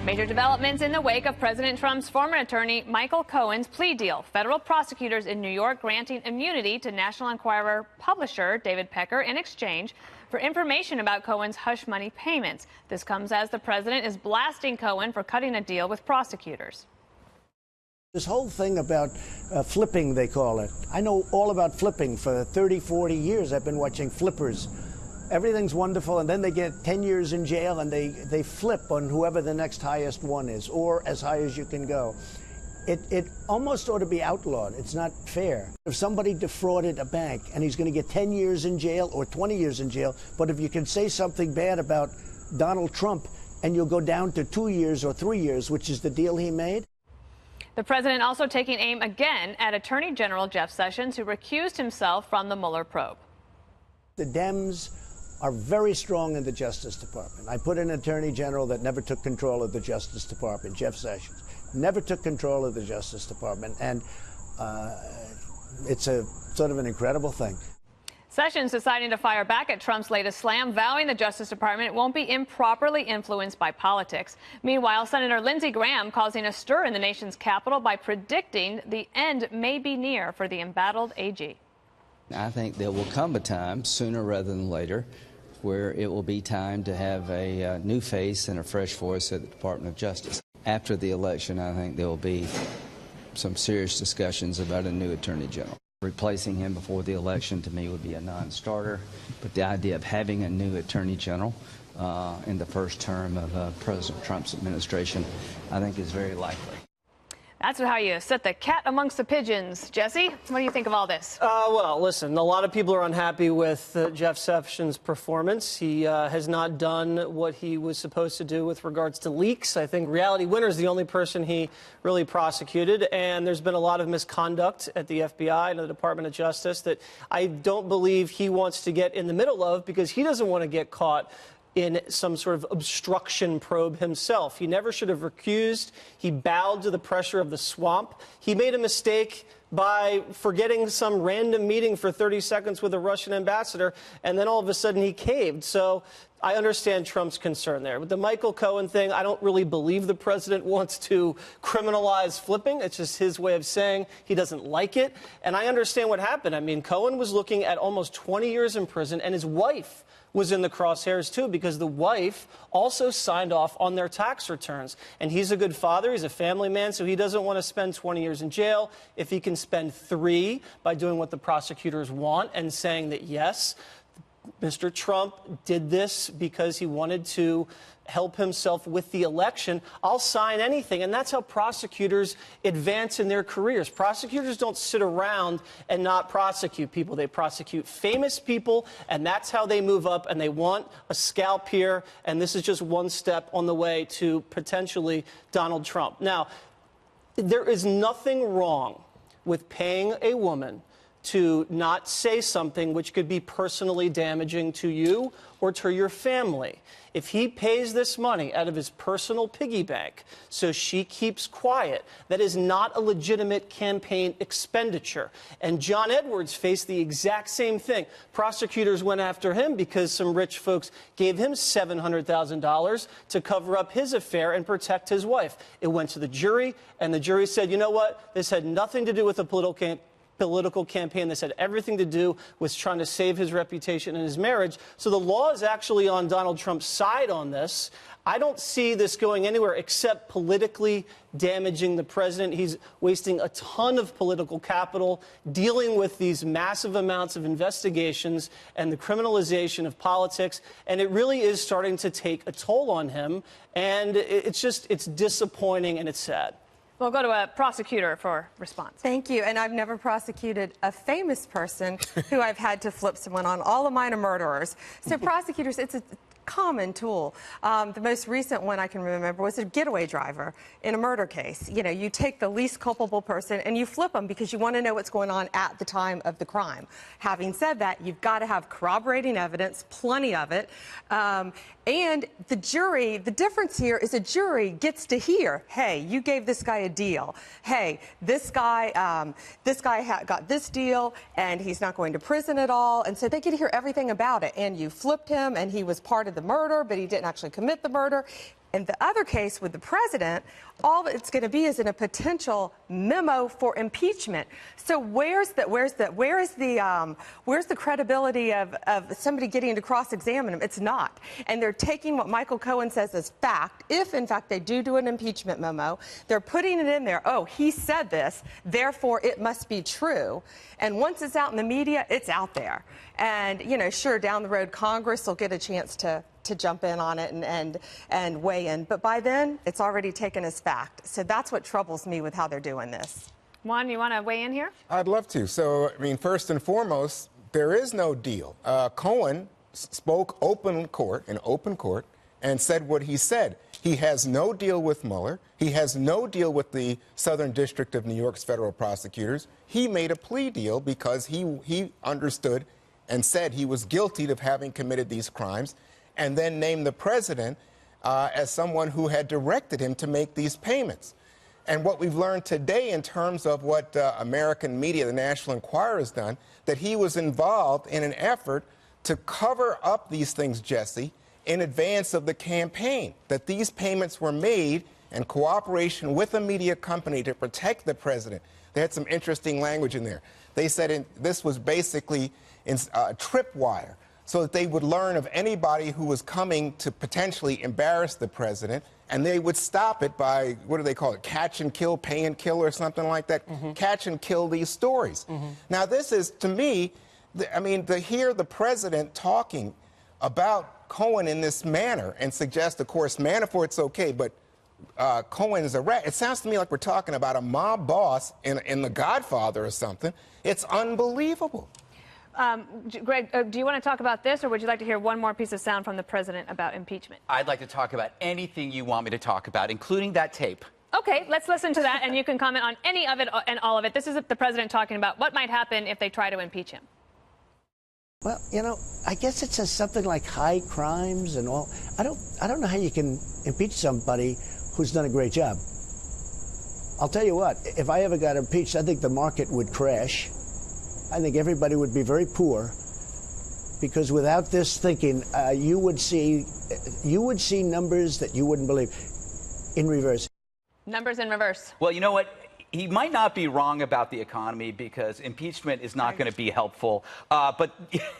Major developments in the wake of President Trump's former attorney Michael Cohen's plea deal. Federal prosecutors in New York granting immunity to National Enquirer publisher David Pecker in exchange for information about Cohen's hush money payments. This comes as the president is blasting Cohen for cutting a deal with prosecutors. This whole thing about flipping, they call it. I know all about flipping. For 30, 40 years, I've been watching flippers. Everything's wonderful, and then they get 10 years in jail, and they flip on whoever the next highest one is, or as high as you can go. It almost ought to be outlawed. It's not fair. If somebody defrauded a bank, and he's going to get 10 years in jail or 20 years in jail, but if you can say something bad about Donald Trump, and you'll go down to 2 years or 3 years, which is the deal he made. The president also taking aim again at Attorney General Jeff Sessions, who recused himself from the Mueller probe. The Dems are very strong in the Justice Department. I put an Attorney General that never took control of the Justice Department, Jeff Sessions. Never took control of the Justice Department, and it's a sort of an incredible thing. Sessions deciding to fire back at Trump's latest slam, vowing the Justice Department won't be improperly influenced by politics. Meanwhile, Senator Lindsey Graham causing a stir in the nation's capital by predicting the end may be near for the embattled AG. I think there will come a time, sooner rather than later, where it will be time to have a new face and a fresh voice at the Department of Justice. After the election, I think there will be some serious discussions about a new Attorney General. Replacing him before the election, to me, would be a non-starter. But the idea of having a new Attorney General in the first term of President Trump's administration, I think is very likely. That's how you set the cat amongst the pigeons. Jesse, what do you think of all this? Well, listen, a lot of people are unhappy with Jeff Sessions' performance. He has not done what he was supposed to do with regards to leaks. I think Reality Winner is the only person he really prosecuted, and there's been a lot of misconduct at the FBI and the Department of Justice that I don't believe he wants to get in the middle of, because he doesn't want to get caught in some sort of obstruction probe himself. He never should have recused. He bowed to the pressure of the swamp. He made a mistake by forgetting some random meeting for 30 seconds with a Russian ambassador, and then all of a sudden he caved. So I understand Trump's concern there. With the Michael Cohen thing, I don't really believe the president wants to criminalize flipping. It's just his way of saying he doesn't like it. And I understand what happened. I mean, Cohen was looking at almost 20 years in prison, and his wife was in the crosshairs, too, because the wife also signed off on their tax returns. And he's a good father. He's a family man, so he doesn't want to spend 20 years in jail. If he can spend 3 by doing what the prosecutors want and saying that, yes, Mr. Trump did this because he wanted to help himself with the election, I'll sign anything. And that's how prosecutors advance in their careers. Prosecutors don't sit around and not prosecute people. They prosecute famous people, and that's how they move up, and they want a scalp here. And this is just one step on the way to potentially Donald Trump. Now, there is nothing wrong with paying a woman to not say something which could be personally damaging to you or to your family. If he pays this money out of his personal piggy bank so she keeps quiet, that is not a legitimate campaign expenditure. And John Edwards faced the exact same thing. Prosecutors went after him because some rich folks gave him $700,000 to cover up his affair and protect his wife. It went to the jury, and the jury said, you know what, this had nothing to do with a political campaign. This had everything to do with trying to save his reputation and his marriage. So the law is actually on Donald Trump's side on this. I don't see this going anywhere except politically damaging the president. He's wasting a ton of political capital dealing with these massive amounts of investigations and the criminalization of politics. And it really is starting to take a toll on him. And it's disappointing and it's sad. We'll go to a prosecutor for response. Thank you. And I've never prosecuted a famous person who I've had to flip someone on. All of mine are murderers. So prosecutors, it's a common tool. The most recent one I can remember was a getaway driver in a murder case. You know, you take the least culpable person and you flip them because you want to know what's going on at the time of the crime. Having said that, you've got to have corroborating evidence, plenty of it. And the jury, the difference here is a jury gets to hear, hey, you gave this guy a deal. Hey, this guy got this deal and he's not going to prison at all. And so they get to hear everything about it. And you flipped him and he was part of the murder, but he didn't actually commit the murder. In the other case with the president, all it's going to be is in a potential memo for impeachment. So where's the credibility of somebody getting to cross-examine him? It's not. And they're taking what Michael Cohen says as fact. If in fact they do an impeachment memo, they're putting it in there. Oh, he said this, therefore it must be true. And once it's out in the media, it's out there. And, you know, sure, down the road, Congress will get a chance to jump in on it and weigh in. But by then, it's already taken as fact. So that's what troubles me with how they're doing this. Juan, you want to weigh in here? I'd love to. So, I mean, first and foremost, there is no deal. Cohen spoke in open court, and said what he said. He has no deal with Mueller. He has no deal with the Southern District of New York's federal prosecutors. He made a plea deal because he understood and said he was guilty of having committed these crimes, and then named the president as someone who had directed him to make these payments. And what we've learned today in terms of what American media, the National Enquirer, has done, that he was involved in an effort to cover up these things, Jesse, in advance of the campaign, that these payments were made in cooperation with a media company to protect the president. They had some interesting language in there. They said this was basically a tripwire, so that they would learn of anybody who was coming to potentially embarrass the president, and they would stop it by, what do they call it, catch and kill, pay and kill, or something like that. Catch and kill these stories. Now, this is, to me, I mean, to hear the president talking about Cohen in this manner and suggest, of course, Manafort's okay, but Cohen is a rat. It sounds to me like we're talking about a mob boss in The Godfather or something. It's unbelievable. Greg, do you want to talk about this, or would you like to hear one more piece of sound from the president about impeachment? I'd like to talk about anything you want me to talk about, including that tape. Okay, let's listen to that, and you can comment on any of it and all of it. This is the president talking about what might happen if they try to impeach him. Well, you know, I guess it says something like high crimes and all. I don't know how you can impeach somebody who's done a great job. I'll tell you what, if I ever got impeached, I think the market would crash. I think everybody would be very poor, because without this thinking, you would see numbers that you wouldn't believe in reverse. Numbers in reverse. Well, you know what? He might not be wrong about the economy, because impeachment is not going to be helpful. But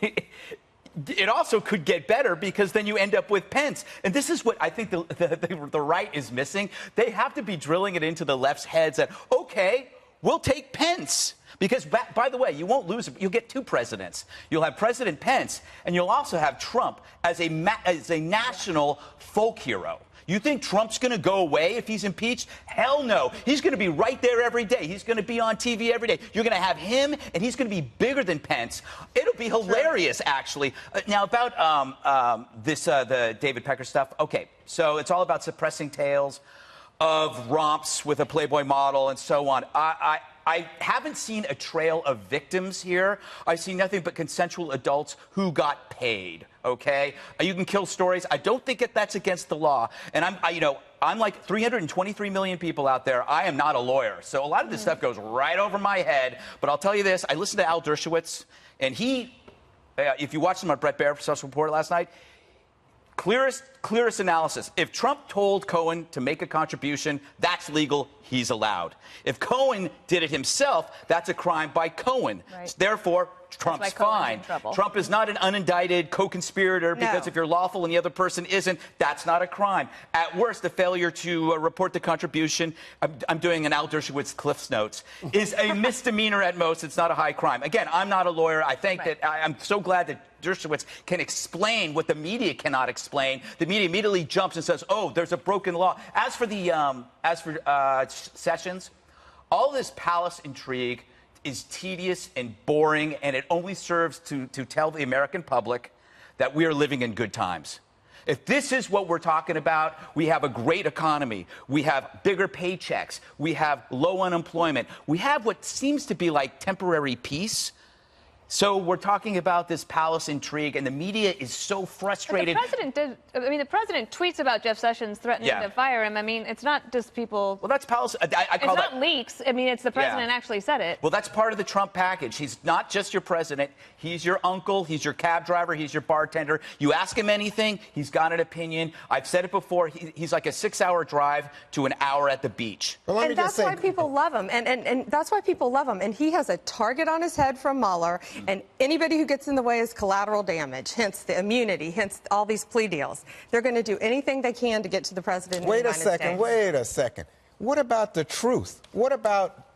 it also could get better, because then you end up with Pence. And this is what I think the right is missing. They have to be drilling it into the left's heads that, okay, we'll take Pence. Because, by the way, you won't lose. You'll get two presidents. You'll have President Pence, and you'll also have Trump as a national folk hero. You think Trump's going to go away if he's impeached? Hell no. He's going to be right there every day. He's going to be on TV every day. You're going to have him, and he's going to be bigger than Pence. It'll be hilarious, actually. Now, about the David Pecker stuff. Okay, so it's all about suppressing tales of romps with a Playboy model and so on. I haven't seen a trail of victims here. I see nothing but consensual adults who got paid, okay? You can kill stories. I don't think that's against the law. And I'm like 323 million people out there. I am not a lawyer. So a lot of this stuff goes right over my head. But I'll tell you this. I listened to Al Dershowitz, and he, if you watched him on Bret Baier's report last night, clearest analysis. If Trump told Cohen to make a contribution, that's legal. He's allowed. If Cohen did it himself, that's a crime by Cohen. Right. Therefore, Trump's fine. Trump is not an unindicted co-conspirator, because if you're lawful and the other person isn't, that's not a crime. At worst, the failure to report the contribution, I'm doing an Al Dershowitz Cliff's Notes, is a misdemeanor at most. It's not a high crime. Again, I'm not a lawyer. I think that I'm so glad that Dershowitz can explain what the media cannot explain. The media immediately jumps and says, "Oh, there's a broken law." As for Sessions, all this palace intrigue is tedious and boring, and it only serves to tell the American public that we are living in good times. If this is what we're talking about, we have a great economy. We have bigger paychecks. We have low unemployment. We have what seems to be like temporary peace. So we're talking about this palace intrigue, and the media is so frustrated. But the president tweets about Jeff Sessions threatening to fire him. I mean, it's not just people. Well, that's palace. I call it's not leaks. I mean, it's the president actually said it. Well, that's part of the Trump package. He's not just your president. He's your uncle. He's your cab driver. He's your bartender. You ask him anything, he's got an opinion. I've said it before. He's like a 6-hour drive to an hour at the beach. Well, and that's why people love him. And that's why people love him. And he has a target on his head from Mueller. And anybody who gets in the way is collateral damage, hence the immunity, hence all these plea deals. They're going to do anything they can to get to the president of the United States. Wait a second. What about the truth? What about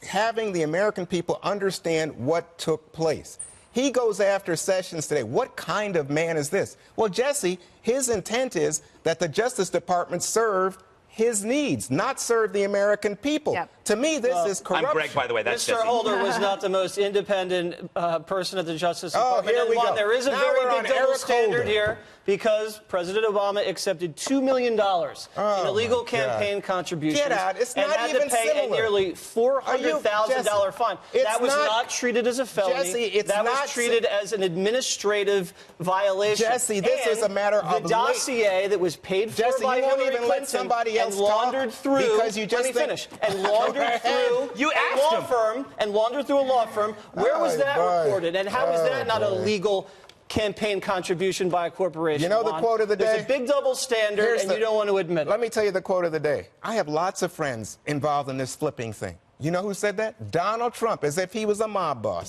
having the American people understand what took place? He goes after Sessions today. What kind of man is this? Well, Jesse, his intent is that the Justice Department serve his needs, not serve the American people. Yep. To me, this is corruption. I'm Greg, by the way. That's Mr. Jesse. Holder was not the most independent person at the Justice Department. Here we go. There is a Now very we're big on double Eric standard Holder. here because President Obama accepted $2 million in illegal campaign contributions. Get out. It's and not had even to pay similar. a nearly $400,000 fine. That was not treated as a felony. Jesse, it's that not was treated as an administrative violation. Jesse, this is a matter of the dossier that was paid for Jesse, by you won't Hillary even let Clinton somebody else and laundered talk through. because you just let me finish. And laundered through You a asked law him. firm and laundered through a law firm. Where was that reported? And how is that not a legal campaign contribution by a corporation? You know the quote of the day? There's a big double standard, and you don't want to admit it. Let me tell you the quote of the day. I have lots of friends involved in this flipping thing. You know who said that? Donald Trump, as if he was a mob boss.